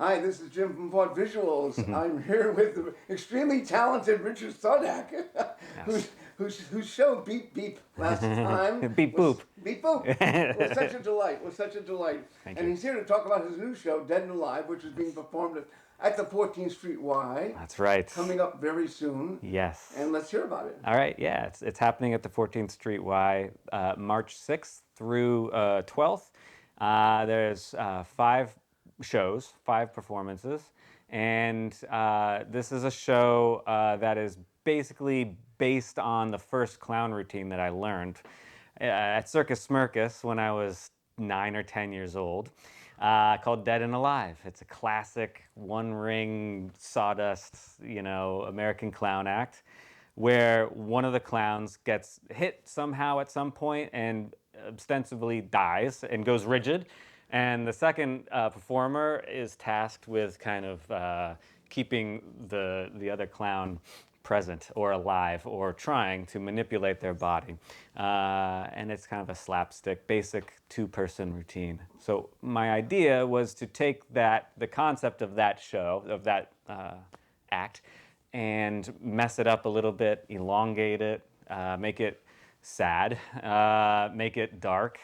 Hi, this is Jim from Vaudevisuals. I'm here with the extremely talented Richard Saudek, Yes. whose show Beep Beep last time Beep was boop. Beep Boop. Was such a delight. Was such a delight. Thank And you. he's here to talk about his new show, Dead and Alive, which is being performed at the 14th Street Y, That's right. coming up very soon. Yes. And let's hear about it. All right. Yeah, it's happening at the 14th Street Y, March 6th through 12th. There's 5 shows, 5 performances, and this is a show that is basically based on the first clown routine that I learned at Circus Smirkus when I was 9 or 10 years old, called Dead and Alive. It's a classic one-ring sawdust, American clown act, where one of the clowns gets hit somehow at some point and ostensibly dies and goes rigid. And the second performer is tasked with kind of keeping the other clown present or alive or trying to manipulate their body. And it's kind of a slapstick, basic 2-person routine. So my idea was to take the concept of that show, of that act, and mess it up a little bit, elongate it, make it sad, make it dark.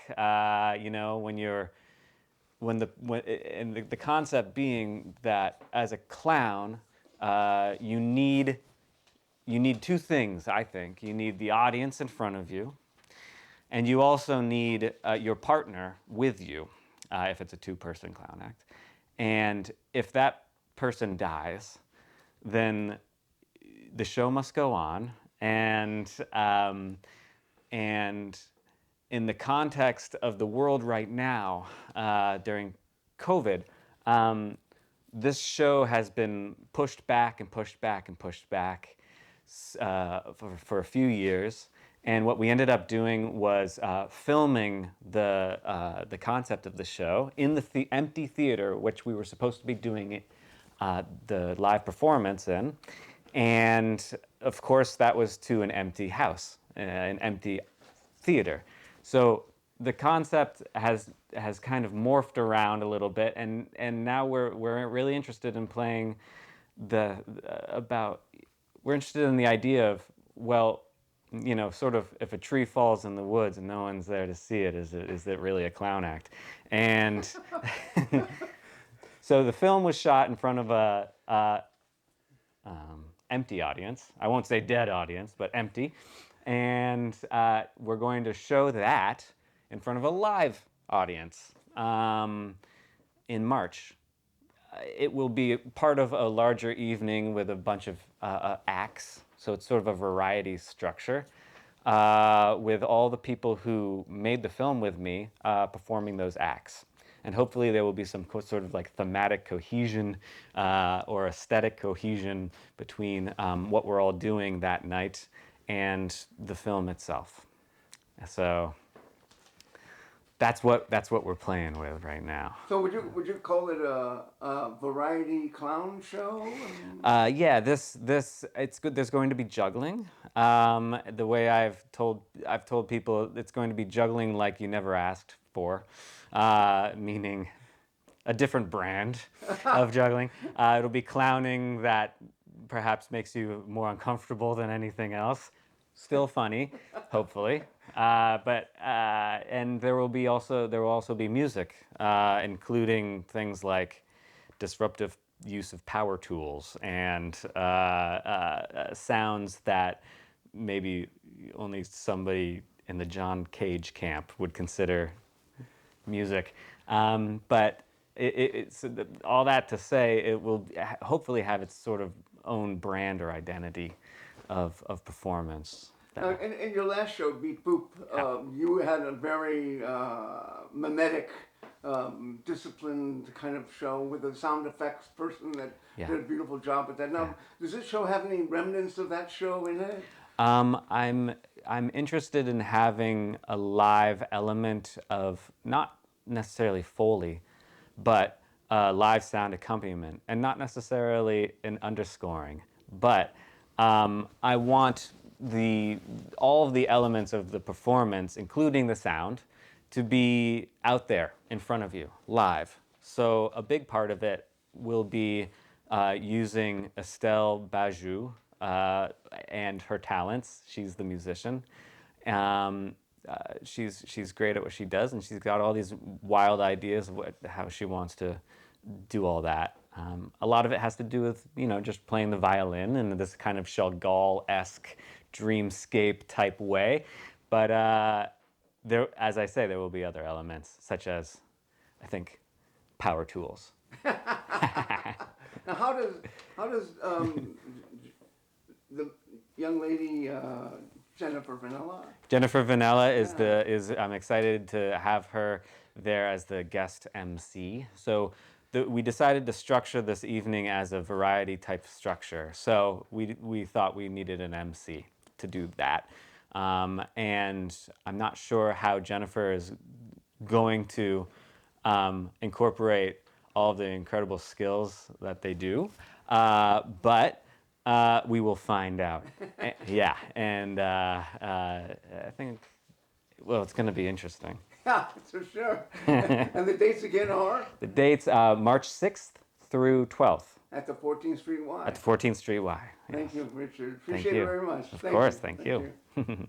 The concept being that as a clown, you need 2 things, I think. You need the audience in front of you, and you also need your partner with you, if it's a 2-person clown act. And if that person dies, then the show must go on, and in the context of the world right now, during COVID, this show has been pushed back and pushed back and pushed back for a few years. And what we ended up doing was filming the concept of the show in the empty theater, which we were supposed to be doing the live performance in. And of course, that was to an empty house, an empty theater. So the concept has kind of morphed around a little bit, and now we're really interested in playing we're interested in the idea of, well, sort of, if a tree falls in the woods and no one's there to see it, is it really a clown act? And so the film was shot in front of a empty audience. I won't say dead audience, but empty. And we're going to show that in front of a live audience in March. It will be part of a larger evening with a bunch of acts, so it's sort of a variety structure, with all the people who made the film with me performing those acts. And hopefully there will be some sort of like thematic cohesion or aesthetic cohesion between what we're all doing that night and the film itself. So that's what we're playing with right now. So would you call it a variety clown show? Yeah, it's good. There's going to be juggling. The way I've told people, it's going to be juggling like you never asked for, meaning a different brand of juggling. It'll be clowning that perhaps makes you more uncomfortable than anything else. Still funny, hopefully. And there will also be music, including things like disruptive use of power tools and sounds that maybe only somebody in the John Cage camp would consider music. But it's all that to say, it will hopefully have its sort of own brand or identity of performance. In your last show, Beep Boop, you had a very mimetic, disciplined kind of show with a sound effects person that did a beautiful job with that. Now, does this show have any remnants of that show in it? I'm interested in having a live element of not necessarily Foley, but live sound accompaniment, and not necessarily an underscoring, but I want all of the elements of the performance, including the sound, to be out there in front of you, live. So a big part of it will be using Estelle Bajou and her talents. She's the musician. She's great at what she does, and she's got all these wild ideas of how she wants to do all that. A lot of it has to do with just playing the violin in this kind of Chagall-esque dreamscape type way, but there, as I say, there will be other elements such as, I think, power tools. Now, how does the young lady Jennifer Vanilla? Jennifer Vanilla is I'm excited to have her there as the guest MC. So we decided to structure this evening as a variety type structure. So we thought we needed an MC to do that. And I'm not sure how Jennifer is going to incorporate all of the incredible skills that they do, but we will find out. Yeah, and I think, well, it's going to be interesting. Yeah, for sure. And the dates again are? The dates, March 6th through 12th. At the 14th Street Y. At the 14th Street Y. Thank Yes. you, Richard. Thank Appreciate you. it very much. Of course, thank you. You.